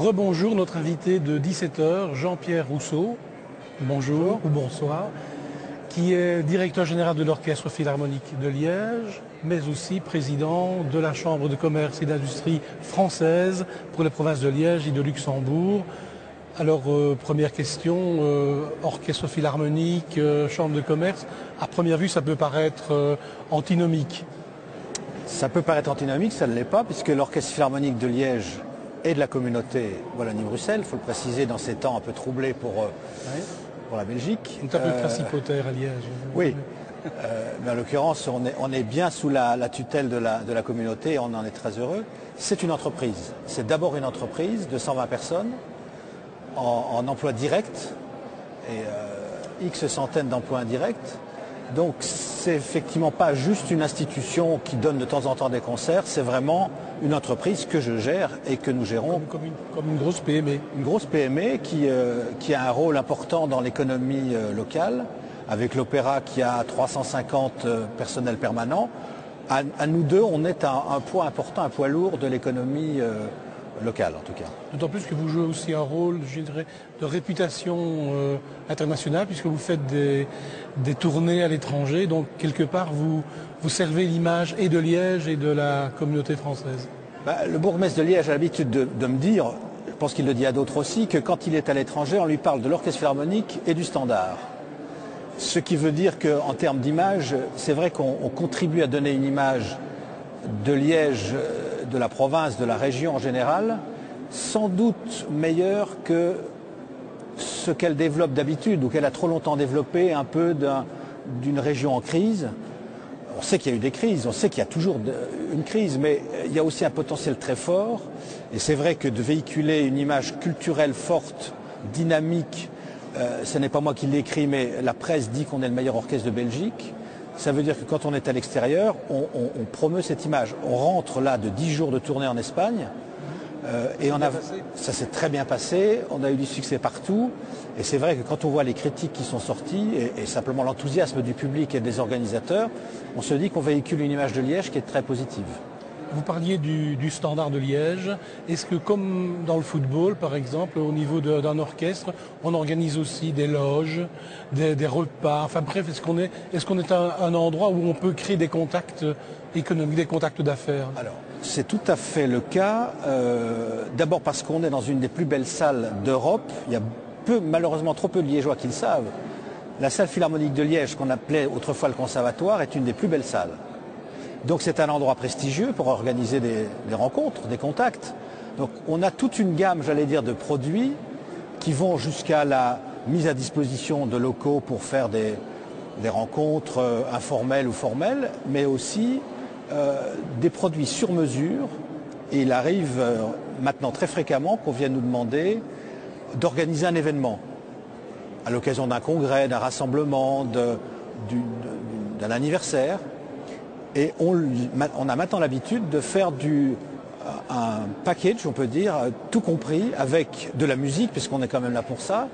Rebonjour, notre invité de 17 heures, Jean-Pierre Rousseau, bonjour ou bonsoir, qui est directeur général de l'Orchestre Philharmonique de Liège, mais aussi président de la Chambre de commerce et d'industrie française pour les provinces de Liège et de Luxembourg. Alors, première question, Orchestre Philharmonique, Chambre de commerce, à première vue, ça peut paraître antinomique. Ça peut paraître antinomique, ça ne l'est pas, puisque l'Orchestre Philharmonique de Liège et de la communauté Wallonie-Bruxelles, il faut le préciser dans ces temps un peu troublés pour la Belgique. On est un peu principautaire à Liège. Oui, mais en l'occurrence, on est bien sous la tutelle de la communauté et on en est très heureux. C'est une entreprise. C'est d'abord une entreprise de 120 personnes en emploi direct et X centaines d'emplois indirects. Donc c'est effectivement pas juste une institution qui donne de temps en temps des concerts, c'est vraiment une entreprise que je gère et que nous gérons. Comme une grosse PME. Une grosse PME qui a un rôle important dans l'économie locale, avec l'opéra qui a 350 personnels permanents. À nous deux, on est un poids important, un poids lourd de l'économie locale en tout cas. D'autant plus que vous jouez aussi un rôle, je dirais, de réputation internationale, puisque vous faites des tournées à l'étranger, donc quelque part vous servez l'image et de Liège et de la communauté française. Le bourgmestre de Liège a l'habitude de me dire, je pense qu'il le dit à d'autres aussi, que quand il est à l'étranger, on lui parle de l'Orchestre Philharmonique et du Standard. Ce qui veut dire qu'en termes d'image, c'est vrai qu'on contribue à donner une image de Liège, de la province, de la région en général, sans doute meilleure que ce qu'elle développe d'habitude ou qu'elle a trop longtemps développé un peu d'une région en crise. On sait qu'il y a eu des crises, on sait qu'il y a toujours une crise, mais il y a aussi un potentiel très fort. Et c'est vrai que de véhiculer une image culturelle forte, dynamique, ce n'est pas moi qui l'écris, mais la presse dit qu'on est le meilleur orchestre de Belgique. Ça veut dire que quand on est à l'extérieur, on promeut cette image. On rentre là de 10 jours de tournée en Espagne et ça s'est très bien passé. On a eu du succès partout. Et c'est vrai que quand on voit les critiques qui sont sorties et simplement l'enthousiasme du public et des organisateurs, on se dit qu'on véhicule une image de Liège qui est très positive. Vous parliez du Standard de Liège. Est-ce que comme dans le football, par exemple, au niveau d'un orchestre, on organise aussi des loges, des repas, enfin bref, est-ce qu'on est un endroit où on peut créer des contacts économiques, des contacts d'affaires? Alors, c'est tout à fait le cas. D'abord parce qu'on est dans une des plus belles salles d'Europe. Il y a malheureusement trop peu de Liégeois qui le savent. La salle philharmonique de Liège, qu'on appelait autrefois le conservatoire, est une des plus belles salles. Donc c'est un endroit prestigieux pour organiser des rencontres, des contacts. Donc on a toute une gamme, j'allais dire, de produits qui vont jusqu'à la mise à disposition de locaux pour faire des rencontres informelles ou formelles, mais aussi des produits sur mesure. Et il arrive maintenant très fréquemment qu'on vienne nous demander d'organiser un événement à l'occasion d'un congrès, d'un rassemblement, d'un anniversaire. Et on a maintenant l'habitude de faire un package, on peut dire, tout compris, avec de la musique, puisqu'on est quand même là pour ça,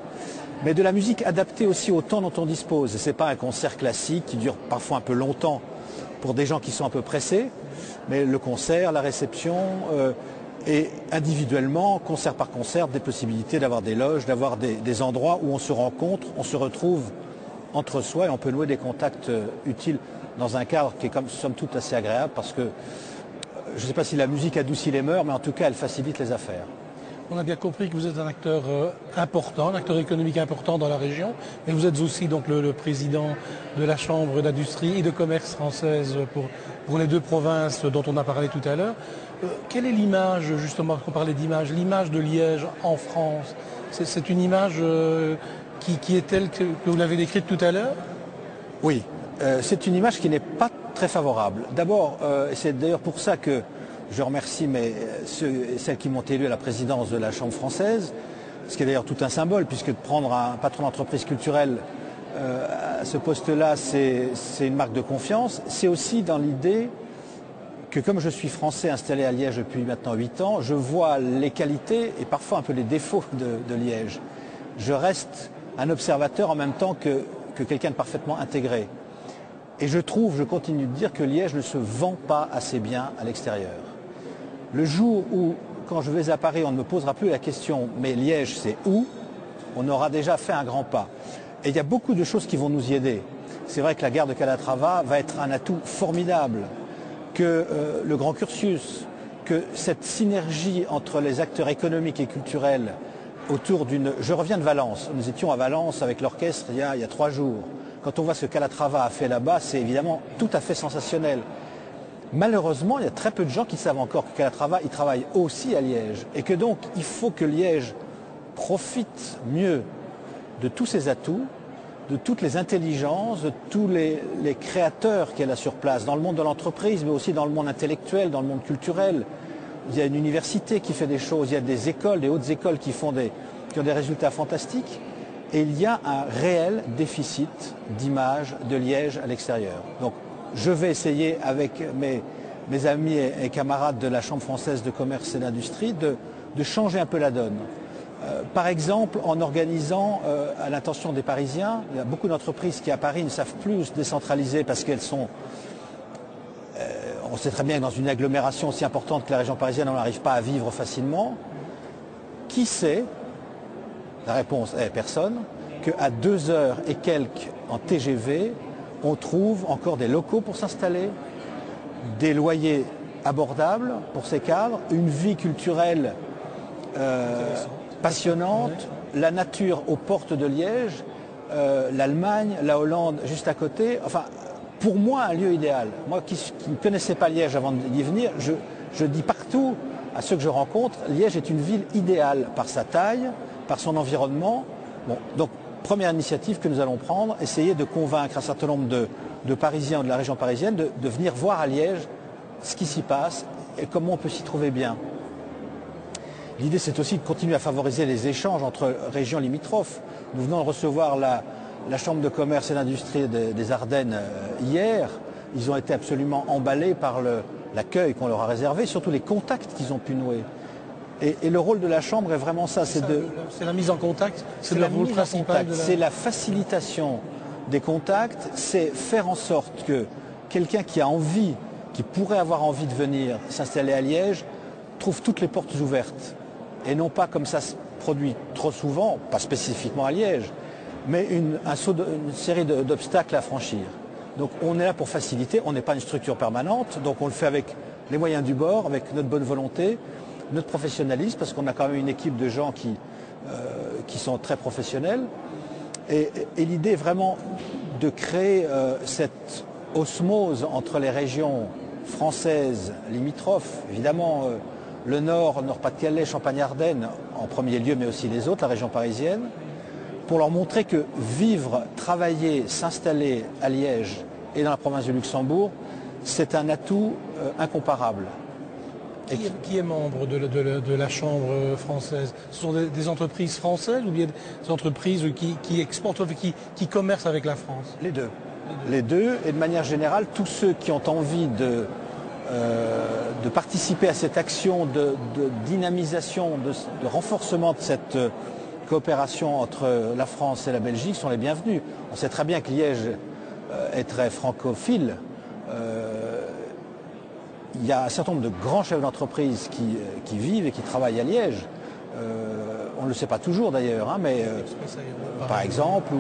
mais de la musique adaptée aussi au temps dont on dispose. Ce n'est pas un concert classique qui dure parfois un peu longtemps pour des gens qui sont un peu pressés, mais le concert, la réception, et individuellement, concert par concert, des possibilités d'avoir des loges, d'avoir des endroits où on se rencontre, on se retrouve entre soi et on peut nouer des contacts utiles dans un cadre qui est comme somme toute assez agréable parce que je ne sais pas si la musique adoucit les mœurs, mais en tout cas elle facilite les affaires. On a bien compris que vous êtes un acteur important, un acteur économique important dans la région, mais vous êtes aussi donc le président de la Chambre d'industrie et de commerce française pour les deux provinces dont on a parlé tout à l'heure. Quelle est l'image, justement, qu'on parlait d'image, l'image de Liège en France? C'est une image qui est telle que vous l'avez décrite tout à l'heure? Oui, c'est une image qui n'est pas très favorable. D'abord, c'est d'ailleurs pour ça que je remercie celles qui m'ont élu à la présidence de la Chambre française, ce qui est d'ailleurs tout un symbole, puisque de prendre un patron d'entreprise culturelle à ce poste-là, c'est une marque de confiance. C'est aussi dans l'idée que comme je suis français installé à Liège depuis maintenant 8 ans, je vois les qualités et parfois un peu les défauts de Liège. Je reste un observateur en même temps que quelqu'un de parfaitement intégré. Et je continue de dire que Liège ne se vend pas assez bien à l'extérieur. Le jour où quand je vais à Paris, on ne me posera plus la question « mais Liège, c'est où ?» On aura déjà fait un grand pas. Et il y a beaucoup de choses qui vont nous y aider. C'est vrai que la gare de Calatrava va être un atout formidable, que le grand cursus, que cette synergie entre les acteurs économiques et culturels autour d'une... Je reviens de Valence. Nous étions à Valence avec l'orchestre il y a 3 jours. Quand on voit ce que Calatrava a fait là-bas, c'est évidemment tout à fait sensationnel. Malheureusement, il y a très peu de gens qui savent encore que Calatrava, il travaille aussi à Liège. Et que donc, il faut que Liège profite mieux de tous ses atouts, de toutes les intelligences, de tous les créateurs qu'elle a sur place, dans le monde de l'entreprise, mais aussi dans le monde intellectuel, dans le monde culturel. Il y a une université qui fait des choses, il y a des écoles, des hautes écoles qui ont des résultats fantastiques. Et il y a un réel déficit d'image de Liège à l'extérieur. Donc je vais essayer avec mes amis et camarades de la Chambre française de commerce et d'industrie de changer un peu la donne. Par exemple, en organisant, à l'intention des Parisiens, il y a beaucoup d'entreprises qui à Paris ne savent plus se décentraliser parce qu'elles sont... on sait très bien que dans une agglomération aussi importante que la région parisienne, on n'arrive pas à vivre facilement. Qui sait, la réponse est personne, qu'à 2 heures et quelques en TGV, on trouve encore des locaux pour s'installer, des loyers abordables pour ces cadres, une vie culturelle passionnante, la nature aux portes de Liège, l'Allemagne, la Hollande juste à côté. Enfin, pour moi, un lieu idéal. Moi qui ne connaissais pas Liège avant d'y venir, je dis partout à ceux que je rencontre, Liège est une ville idéale par sa taille, par son environnement. Bon, donc, première initiative que nous allons prendre, essayer de convaincre un certain nombre de Parisiens de la région parisienne de venir voir à Liège ce qui s'y passe et comment on peut s'y trouver bien. L'idée, c'est aussi de continuer à favoriser les échanges entre régions limitrophes. Nous venons de recevoir la Chambre de commerce et d'industrie des Ardennes hier. Ils ont été absolument emballés par l'accueil qu'on leur a réservé, surtout les contacts qu'ils ont pu nouer. Et le rôle de la Chambre est vraiment ça. C'est la mise en contact, c'est le rôle principal. C'est la facilitation des contacts, c'est faire en sorte que quelqu'un qui a envie, qui pourrait avoir envie de venir s'installer à Liège, trouve toutes les portes ouvertes. Et non pas comme ça se produit trop souvent, pas spécifiquement à Liège, mais une série d'obstacles à franchir. Donc on est là pour faciliter, on n'est pas une structure permanente, donc on le fait avec les moyens du bord, avec notre bonne volonté, notre professionnalisme, parce qu'on a quand même une équipe de gens qui sont très professionnels. Et l'idée est vraiment de créer cette osmose entre les régions françaises limitrophes, évidemment le Nord, Nord-Pas-de-Calais, Champagne-Ardenne en premier lieu, mais aussi les autres, la région parisienne, pour leur montrer que vivre, travailler, s'installer à Liège et dans la province du Luxembourg, c'est un atout incomparable. Qui est membre de la Chambre française? Ce sont des entreprises françaises ou bien des entreprises qui exportent, qui commercent avec la France? Les deux. Les deux, et de manière générale, tous ceux qui ont envie de participer à cette action de dynamisation, de renforcement de cette coopération entre la France et la Belgique sont les bienvenus. On sait très bien que Liège est très francophile. Il y a un certain nombre de grands chefs d'entreprise qui vivent et qui travaillent à Liège. On ne le sait pas toujours d'ailleurs, hein, mais par exemple,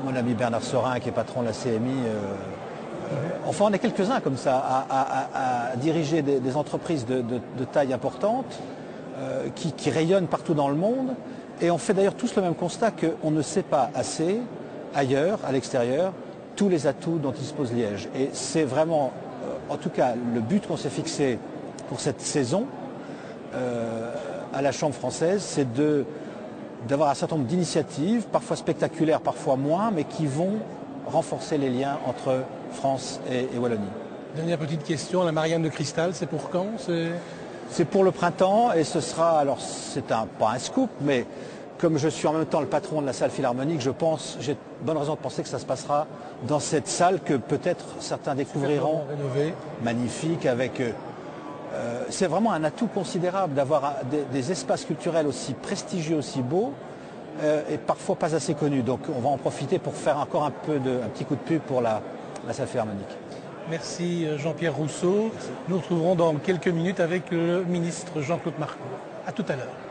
mon ami Bernard Sorin, qui est patron de la CMI, enfin on est quelques-uns comme ça à diriger des entreprises de taille importante qui rayonnent partout dans le monde. Et on fait d'ailleurs tous le même constat qu'on ne sait pas assez ailleurs, à l'extérieur, tous les atouts dont dispose Liège. Et c'est vraiment... En tout cas, le but qu'on s'est fixé pour cette saison à la Chambre française, c'est d'avoir un certain nombre d'initiatives, parfois spectaculaires, parfois moins, mais qui vont renforcer les liens entre France et Wallonie. Dernière petite question, la Marianne de Cristal, c'est pour quand? C'est pour le printemps et ce sera, alors c'est pas un scoop, mais comme je suis en même temps le patron de la salle philharmonique, j'ai bonne raison de penser que ça se passera dans cette salle que peut-être certains découvriront. Magnifique, avec... c'est vraiment un atout considérable d'avoir des espaces culturels aussi prestigieux, aussi beaux, et parfois pas assez connus. Donc on va en profiter pour faire encore un petit coup de pub pour la salle philharmonique. Merci Jean-Pierre Rousseau. Nous nous retrouverons dans quelques minutes avec le ministre Jean-Claude Marcot. À tout à l'heure.